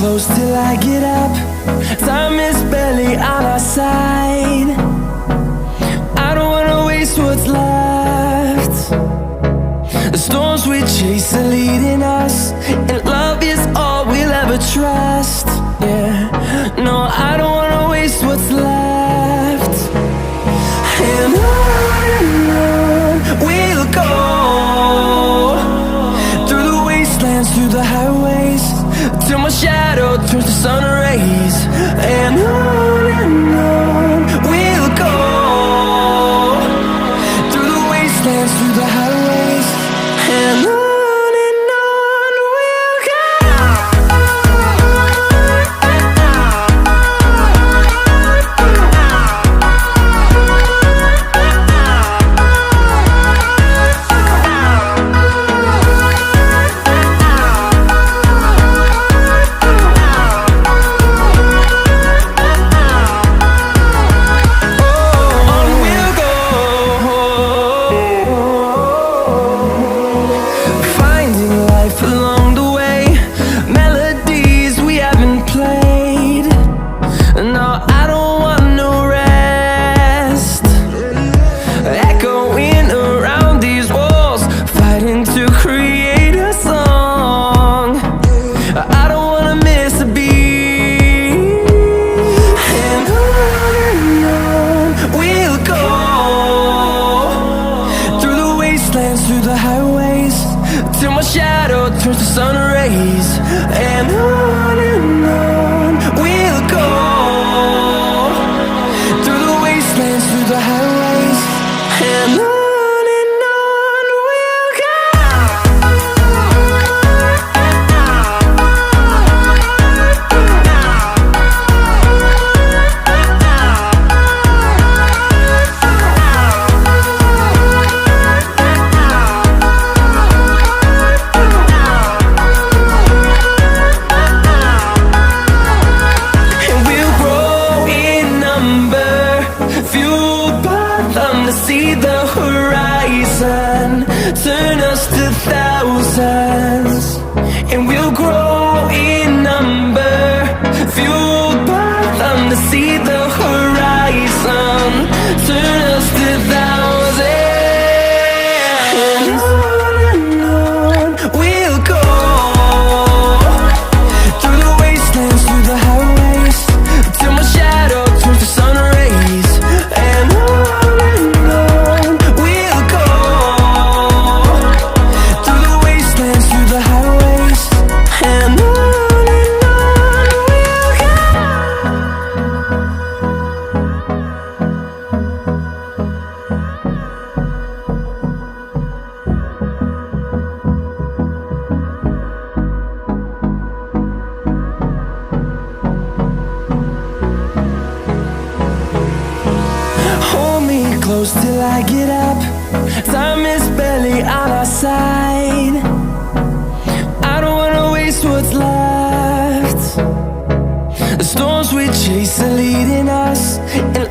close till I get up. Time is barely on our side. I don't wanna waste what's left. The storms we chase are leading us, and love is all we'll ever trust. Yeah, no, I don't wanna waste what's left. And on we'll go, through the wastelands, through the highways, till my shadow turns to sun rays. And on we'll go, through the wastelands, through the highways, and on we'll go. Through the highways, till my shadow turns to sun rays. And on we'll go, through the wastelands, through the highways, and on we'll go. See the horizon, turn us to thousands, and we'll grow in number, fueled by them to see the horizon, turn us to thousands. And on we'll go, through the wastelands, through the highways, till my shadow turns to sun rays. And close till I get up. Time is barely on our side. I don't wanna waste what's left. The storms we chase are leading us, and